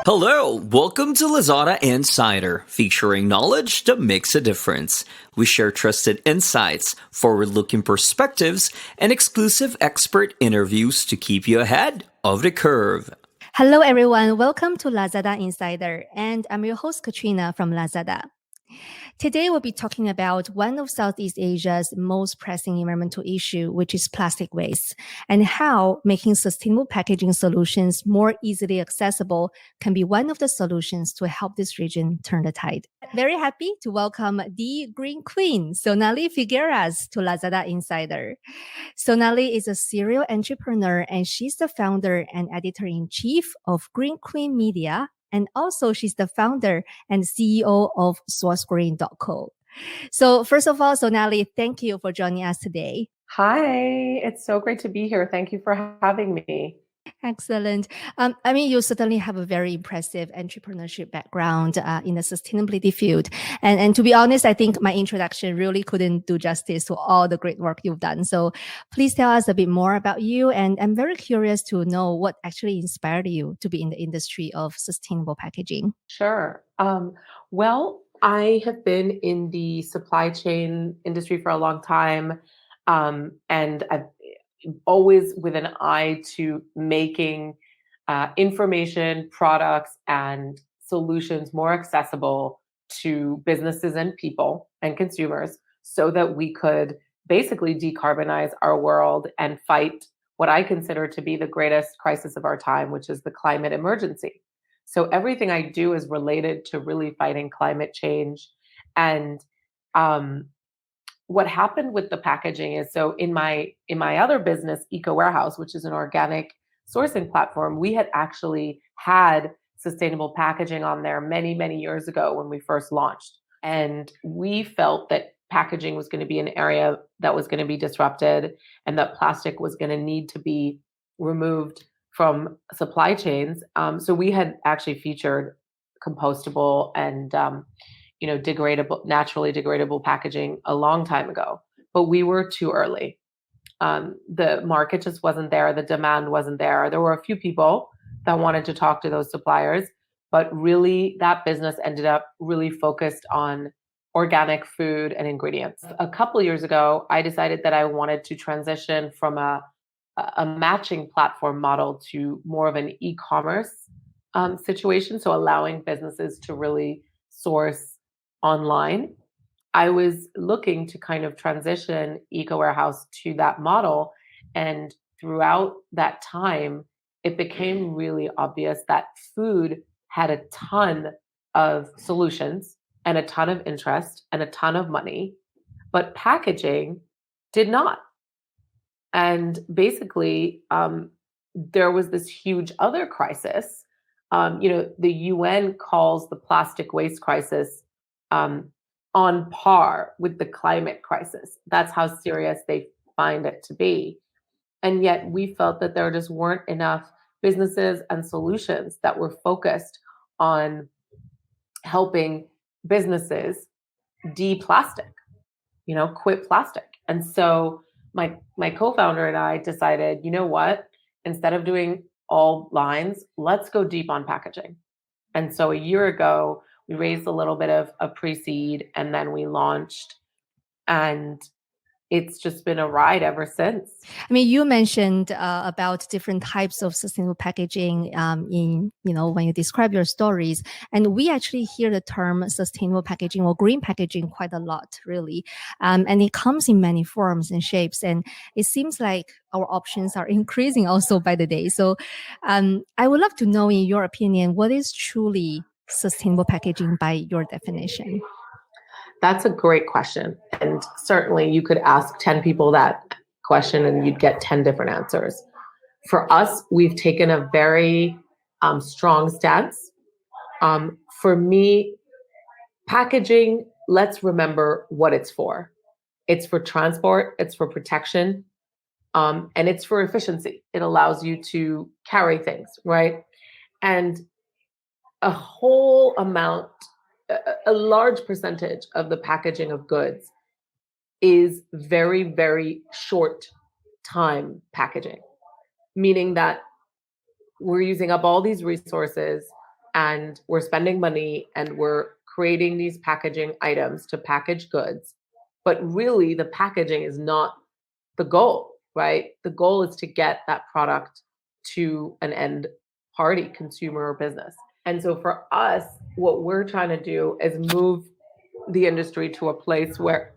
Hello, welcome to Lazada Insider, featuring knowledge that makes a difference. We share trusted insights, forward-looking perspectives, and exclusive expert interviews to keep you ahead of the curve. Hello, everyone. Welcome to Lazada Insider, and I'm your host, Katrina from Lazada. Today, we'll be talking about one of Southeast Asia's most pressing environmental issue, which is plastic waste, and how making sustainable packaging solutions more easily accessible can be one of the solutions to help this region turn the tide. Very happy to welcome the Green Queen, Sonalie Figueiras, to Lazada Insider. Sonali is a serial entrepreneur, and she's the founder and editor-in-chief of Green Queen Media. And also, she's the founder and CEO of SourceGreen.co. So first of all, Sonali, thank you for joining us today. Hi, it's so great to be here. Thank you for having me. Excellent. You certainly have a very impressive entrepreneurship background in the sustainability field. And to be honest, I think my introduction really couldn't do justice to all the great work you've done. So please tell us a bit more about you. And I'm very curious to know what actually inspired you to be in the industry of sustainable packaging. Sure. Well, I have been in the supply chain industry for a long time. And I've always with an eye to making information, products, and solutions more accessible to businesses and people and consumers so that we could basically decarbonize our world and fight what I consider to be the greatest crisis of our time, which is the climate emergency. So everything I do is related to really fighting climate change. And what happened with the packaging is, so in my other business, Ekowarehouse, which is an organic sourcing platform, we had actually had sustainable packaging on there many, many years ago when we first launched. And we felt that packaging was going to be an area that was going to be disrupted and that plastic was going to need to be removed from supply chains. So we had actually featured compostable and degradable, naturally degradable packaging a long time ago, but we were too early. The market just wasn't there. The demand wasn't there. There were a few people that wanted to talk to those suppliers, but really that business ended up really focused on organic food and ingredients. A couple of years ago, I decided that I wanted to transition from a matching platform model to more of an e-commerce situation. So allowing businesses to really source online. I was looking to kind of transition Ekowarehouse to that model. And throughout that time, it became really obvious that food had a ton of solutions and a ton of interest and a ton of money, but packaging did not. And basically, there was this huge other crisis. The UN calls the plastic waste crisis on par with the climate crisis. That's how serious they find it to be. And yet we felt that there just weren't enough businesses and solutions that were focused on helping businesses de-plastic, quit plastic. And so my co-founder and I decided, you know what, instead of doing all lines, let's go deep on packaging. And so a year ago, we raised a little bit of a pre-seed and then we launched, and it's just been a ride ever since. You mentioned about different types of sustainable packaging in when you describe your stories, and we actually hear the term sustainable packaging or green packaging quite a lot, really, and it comes in many forms and shapes, and it seems like our options are increasing also by the day. So, I would love to know, in your opinion, what is truly sustainable packaging by your definition? That's a great question. And certainly you could ask 10 people that question and you'd get 10 different answers. For us, we've taken a very strong stance. For me, packaging, let's remember what it's for. It's for transport, it's for protection, and it's for efficiency. It allows you to carry things, right? And a whole amount, a large percentage of the packaging of goods is very, very short time packaging, meaning that we're using up all these resources and we're spending money and we're creating these packaging items to package goods. But really, the packaging is not the goal, right? The goal is to get that product to an end party, consumer or business. And so for us, what we're trying to do is move the industry to a place where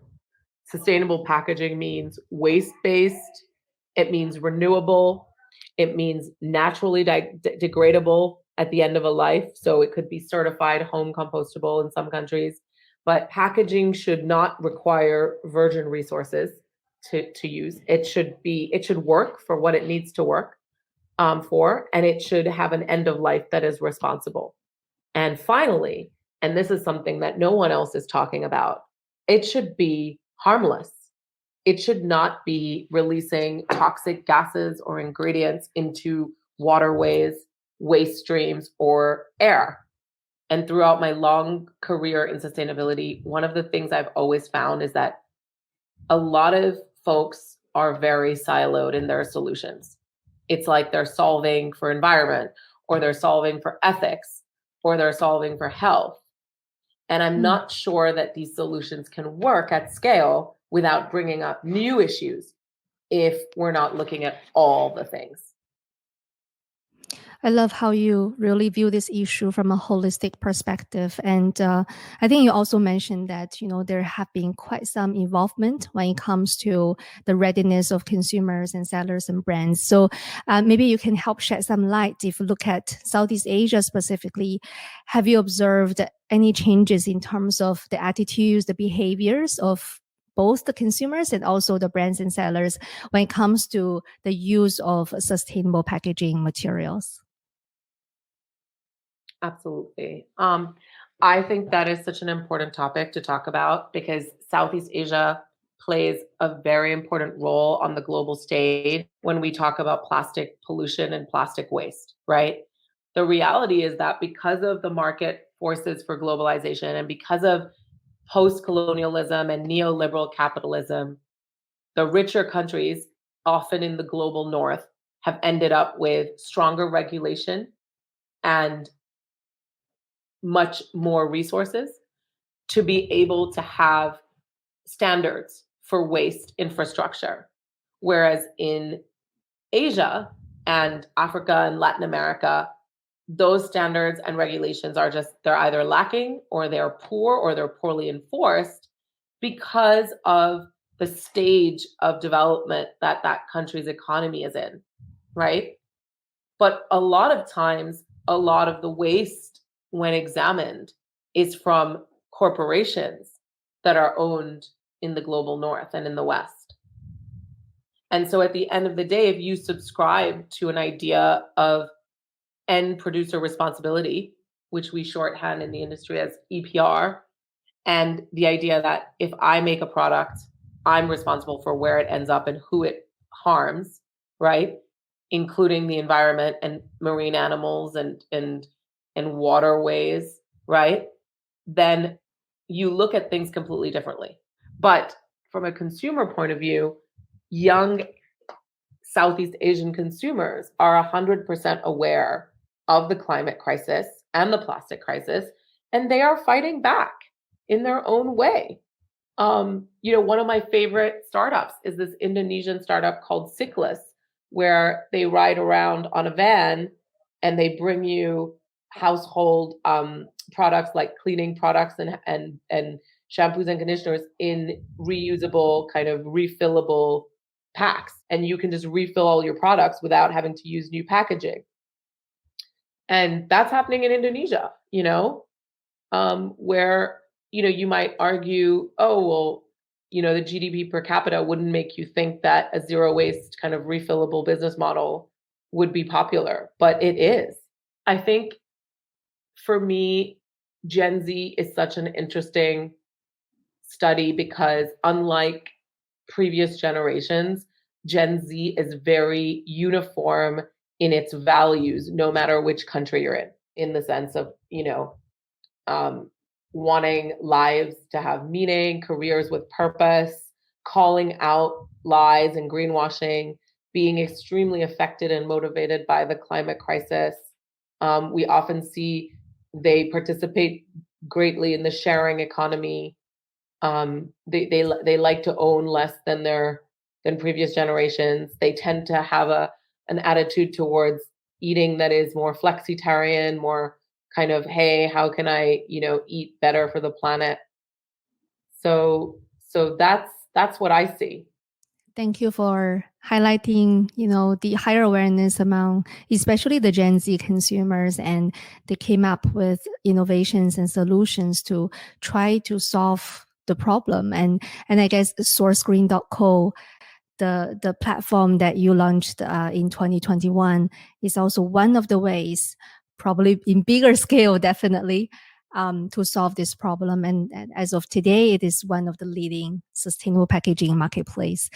sustainable packaging means waste-based, it means renewable, it means naturally degradable at the end of a life. So it could be certified home compostable in some countries. But packaging should not require virgin resources to use. It should work for what it needs to work for, and it should have an end of life that is responsible. And finally, and this is something that no one else is talking about, it should be harmless. It should not be releasing toxic gases or ingredients into waterways, waste streams, or air. And throughout my long career in sustainability, one of the things I've always found is that a lot of folks are very siloed in their solutions. It's like they're solving for environment, or they're solving for ethics, or they're solving for health. And I'm not sure that these solutions can work at scale without bringing up new issues if we're not looking at all the things. I love how you really view this issue from a holistic perspective. And I think you also mentioned that, there have been quite some involvement when it comes to the readiness of consumers and sellers and brands. So maybe you can help shed some light. If you look at Southeast Asia specifically, have you observed any changes in terms of the attitudes, the behaviors of both the consumers and also the brands and sellers when it comes to the use of sustainable packaging materials? Absolutely. I think that is such an important topic to talk about because Southeast Asia plays a very important role on the global stage when we talk about plastic pollution and plastic waste, right? The reality is that because of the market forces for globalization and because of post-colonialism and neoliberal capitalism, the richer countries, often in the global north, have ended up with stronger regulation and much more resources to be able to have standards for waste infrastructure. Whereas in Asia and Africa and Latin America, those standards and regulations they're either lacking or they're poor or they're poorly enforced because of the stage of development that that country's economy is in, right? But a lot of times, a lot of the waste, when examined, is from corporations that are owned in the global north and in the West. And so at the end of the day, if you subscribe to an idea of end producer responsibility, which we shorthand in the industry as EPR, and the idea that if I make a product, I'm responsible for where it ends up and who it harms, right? Including the environment and marine animals and waterways, right? Then you look at things completely differently. But from a consumer point of view, young Southeast Asian consumers are 100% aware of the climate crisis and the plastic crisis, and they are fighting back in their own way. One of my favorite startups is this Indonesian startup called Cyclus, where they ride around on a van and they bring you household products like cleaning products and shampoos and conditioners in reusable kind of refillable packs, and you can just refill all your products without having to use new packaging. And that's happening in Indonesia, where you might argue, oh well, the GDP per capita wouldn't make you think that a zero waste kind of refillable business model would be popular, but it is. I think for me, Gen Z is such an interesting study because unlike previous generations, Gen Z is very uniform in its values, no matter which country you're in the sense of, wanting lives to have meaning, careers with purpose, calling out lies and greenwashing, being extremely affected and motivated by the climate crisis. We often see they participate greatly in the sharing economy. They like to own less than previous generations. They tend to have an attitude towards eating that is more flexitarian, more kind of, hey, how can I, eat better for the planet? So that's what I see. Thank you for highlighting, the higher awareness among especially the Gen Z consumers, and they came up with innovations and solutions to try to solve the problem. And I guess SourceGreen.co, the platform that you launched in 2021, is also one of the ways, probably in bigger scale, definitely, to solve this problem. And as of today, it is one of the leading sustainable packaging marketplace.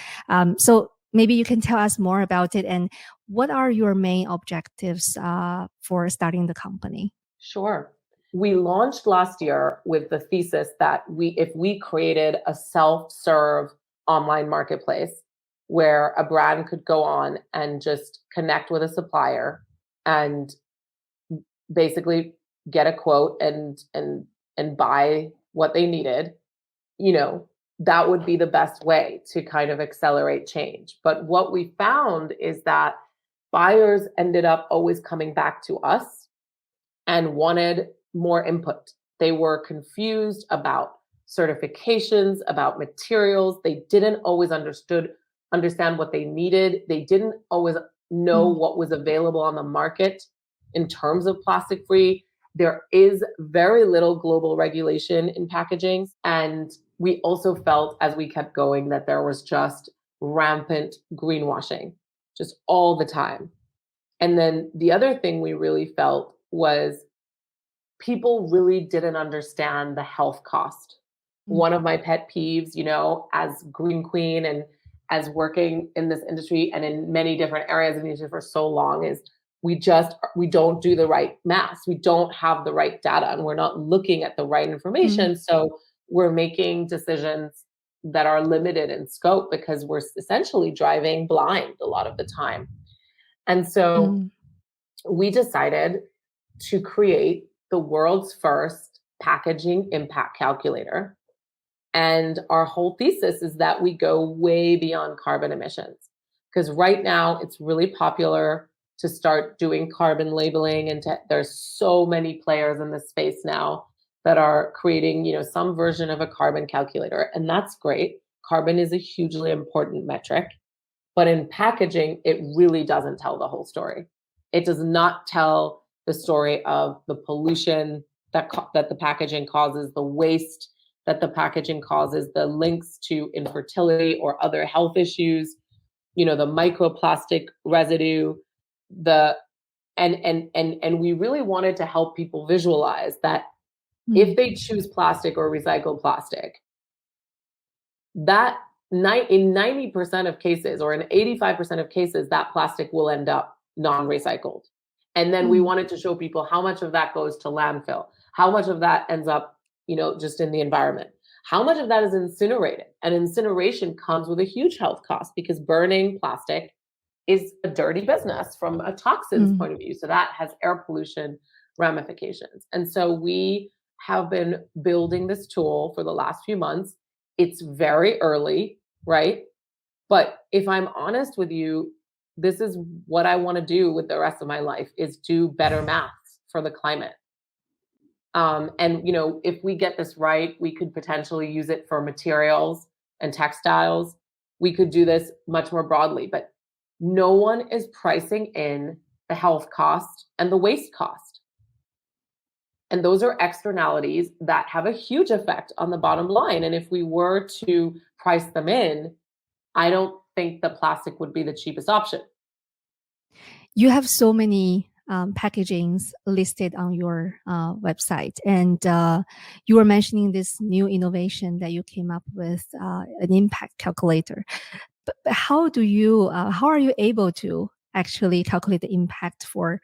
So maybe you can tell us more about it, and what are your main objectives for starting the company? Sure. We launched last year with the thesis that if we created a self-serve online marketplace where a brand could go on and just connect with a supplier and basically get a quote and buy what they needed, that would be the best way to kind of accelerate change. But what we found is that buyers ended up always coming back to us and wanted more input. They were confused about certifications, about materials. They didn't always understand what they needed. They didn't always know what was available on the market in terms of plastic free. There is very little global regulation in packaging. And we also felt as we kept going that there was just rampant greenwashing, just all the time. And then the other thing we really felt was people really didn't understand the health cost. One of my pet peeves, as Green Queen and as working in this industry and in many different areas of the industry for so long, is we don't do the right math. We don't have the right data, and we're not looking at the right information. So we're making decisions that are limited in scope because we're essentially driving blind a lot of the time. And so we decided to create the world's first packaging impact calculator. And our whole thesis is that we go way beyond carbon emissions. Because right now it's really popular to start doing carbon labeling, and there's so many players in this space now that are creating, some version of a carbon calculator. And that's great. Carbon is a hugely important metric. But in packaging, it really doesn't tell the whole story. It does not tell the story of the pollution that the packaging causes, the waste that the packaging causes, the links to infertility or other health issues, the microplastic residue, and we really wanted to help people visualize that if they choose plastic or recycled plastic, that in 90% of cases or in 85% of cases, that plastic will end up non-recycled. And then we wanted to show people how much of that goes to landfill, how much of that ends up, just in the environment, how much of that is incinerated. And incineration comes with a huge health cost because burning plastic is a dirty business from a toxins point of view. So that has air pollution ramifications. And so we have been building this tool for the last few months. It's very early, right? But if I'm honest with you, this is what I want to do with the rest of my life, is do better math for the climate. And if we get this right, we could potentially use it for materials and textiles. We could do this much more broadly, but no one is pricing in the health cost and the waste cost. And those are externalities that have a huge effect on the bottom line. And if we were to price them in, I don't think the plastic would be the cheapest option. You have so many packagings listed on your website, and you were mentioning this new innovation that you came up with, an impact calculator. But how are you able to actually calculate the impact for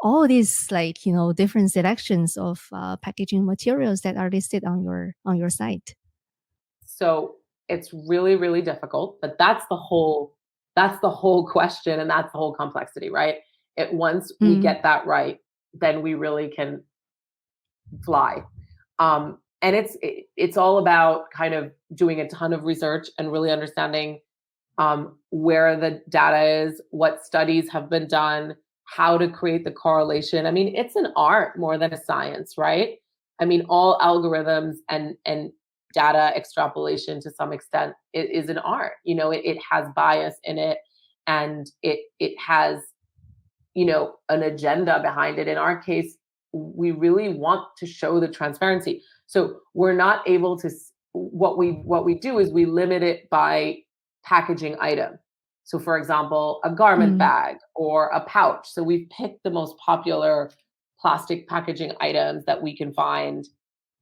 all these different selections of packaging materials that are listed on your site? So it's really, really difficult, but that's the whole That's the whole question, and that's the whole complexity, right? Once we get that right, then we really can fly. And it's all about kind of doing a ton of research and really understanding where the data is, what studies have been done, how to create the correlation. I mean, it's an art more than a science, right? I mean, all algorithms and data extrapolation to some extent is an art. It has bias in it, and it has an agenda behind it. In our case, we really want to show the transparency. So we're not able to. What we do is we limit it by packaging item. So, for example, a garment bag or a pouch. So we've picked the most popular plastic packaging items that we can find,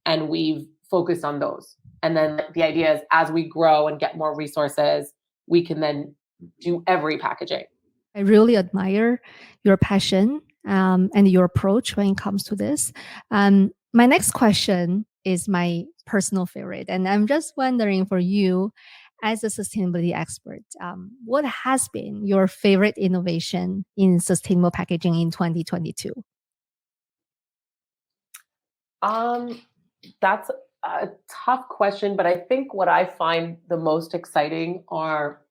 and we've focused on those. And then the idea is, as we grow and get more resources, we can then do every packaging. I really admire your passion and your approach when it comes to this. My next question is my personal favorite, and I'm just wondering, for you as a sustainability expert, what has been your favorite innovation in sustainable packaging in 2022? That's a tough question, but I think what I find the most exciting are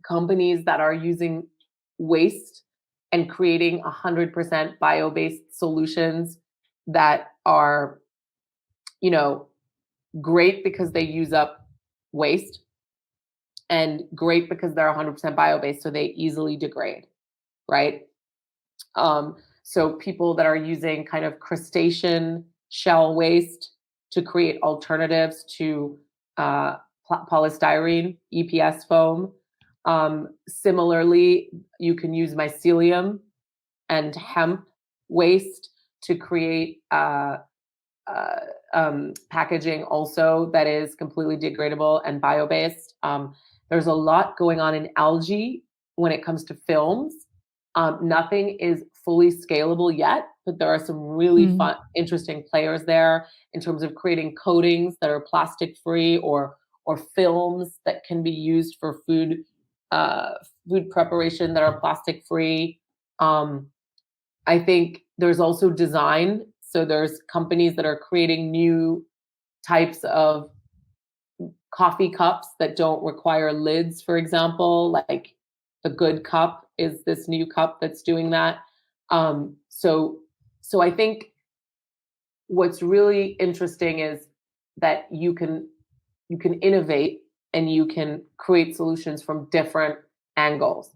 companies that are using waste and creating 100% bio-based solutions that are, great because they use up waste, and great because they're 100% bio-based, so they easily degrade, right? So people that are using kind of crustacean shell waste to create alternatives to polystyrene, EPS foam. Similarly, you can use mycelium and hemp waste to create packaging also that is completely degradable and bio-based. There's a lot going on in algae when it comes to films. Nothing is fully scalable yet, but there are some really fun, interesting players there in terms of creating coatings that are plastic free, or films that can be used for food preparation that are plastic free. I think there's also design. So there's companies that are creating new types of coffee cups that don't require lids, for example, like the Good Cup is this new cup that's doing that. So I think what's really interesting is that you can innovate and you can create solutions from different angles.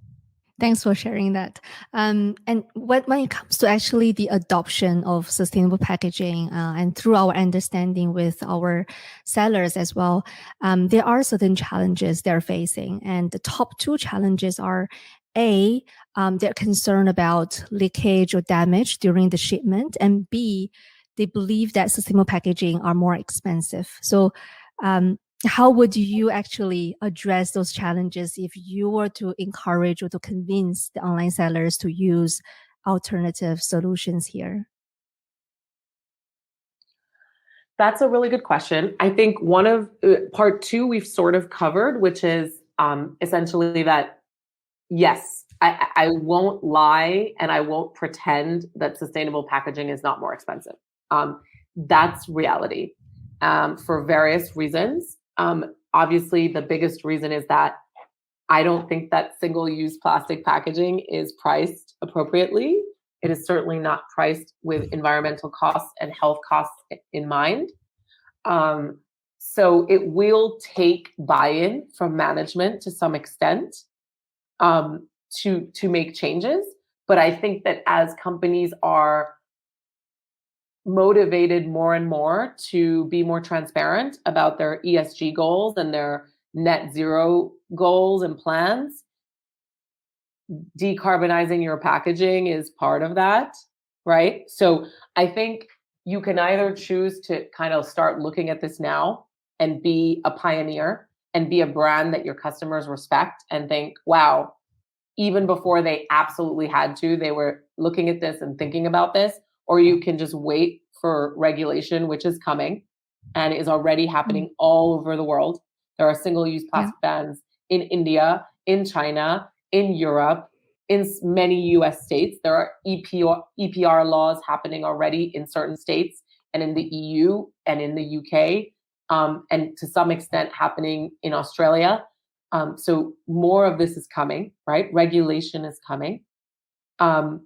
Thanks for sharing that. And when it comes to actually the adoption of sustainable packaging, and through our understanding with our sellers as well, there are certain challenges they're facing. And the top two challenges are, A, they're concerned about leakage or damage during the shipment, and B, they believe that sustainable packaging are more expensive. So how would you actually address those challenges if you were to encourage or to convince the online sellers to use alternative solutions here? That's a really good question. I think one of part two we've sort of covered, which is essentially that, yes, I won't lie and I won't pretend that sustainable packaging is not more expensive. That's reality for various reasons. Obviously, the biggest reason is that I don't think that single-use plastic packaging is priced appropriately. It is certainly not priced with environmental costs and health costs in mind. So it will take buy-in from management to some extent to make changes. But I think that as companies are motivated more and more to be more transparent about their ESG goals and their net zero goals and plans, decarbonizing your packaging is part of that, right? So I think you can either choose to kind of start looking at this now and be a pioneer and be a brand that your customers respect and think, wow, even before they absolutely had to, they were looking at this and thinking about this. Or you can just wait for regulation, which is coming and is already happening all over the world. There are single-use plastic bans in India, in China, in Europe, in many US states. There are EPR laws happening already in certain states and in the EU and in the UK, and to some extent happening in Australia. So more of this is coming, right? Regulation is coming. And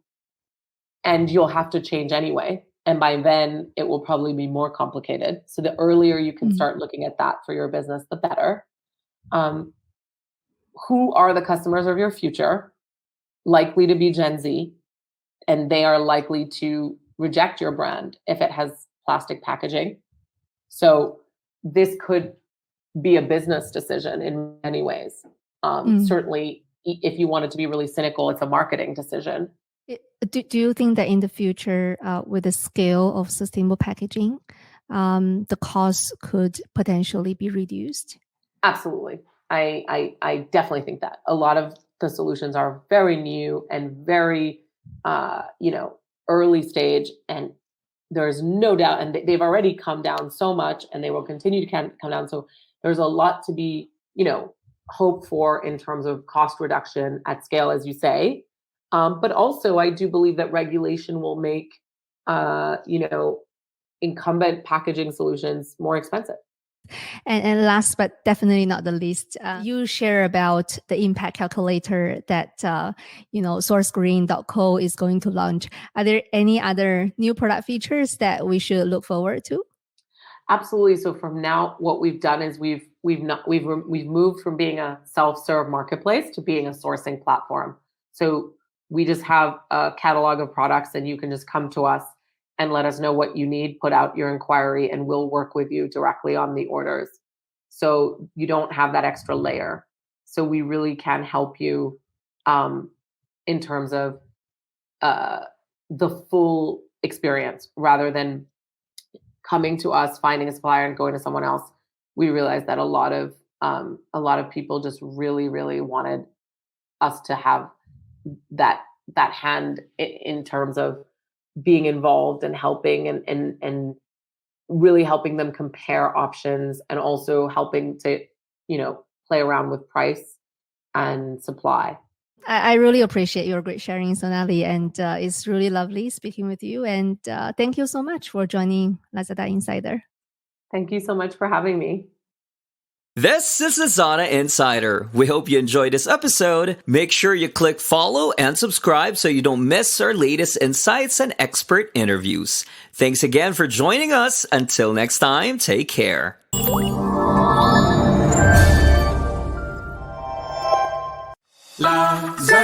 you'll have to change anyway. And by then, it will probably be more complicated. So the earlier you can start looking at that for your business, the better. Who are the customers of your future? Likely to be Gen Z, and they are likely to reject your brand if it has plastic packaging. So this could be a business decision in many ways. Certainly, if you wanted to be really cynical, it's a marketing decision. Do you think that in the future, with the scale of sustainable packaging, the cost could potentially be reduced? Absolutely. I definitely think that. A lot of the solutions are very new and very, early stage, and there's no doubt, and they've already come down so much, and they will continue to come down. So there's a lot to be, hope for in terms of cost reduction at scale, as you say. But also, I do believe that regulation will make, incumbent packaging solutions more expensive. And last but definitely not the least, you share about the impact calculator that sourcegreen.co is going to launch. Are there any other new product features that we should look forward to? Absolutely. So from now, what we've done is we've moved from being a self-serve marketplace to being a sourcing platform. So we just have a catalog of products, and you can just come to us and let us know what you need, put out your inquiry, and we'll work with you directly on the orders. So you don't have that extra layer. So we really can help you in terms of the full experience rather than coming to us, finding a supplier, and going to someone else. We realized that a lot of people just really, really wanted us to have that hand in terms of being involved and helping and really helping them compare options, and also helping to, play around with price and supply. I really appreciate your great sharing, Sonali, and it's really lovely speaking with you. And thank you so much for joining Lazada Insider. Thank you so much for having me. This is Lazada Insider. We hope you enjoyed this episode. Make sure you click follow and subscribe so you don't miss our latest insights and expert interviews. Thanks again for joining us. Until next time, take care. Lazada.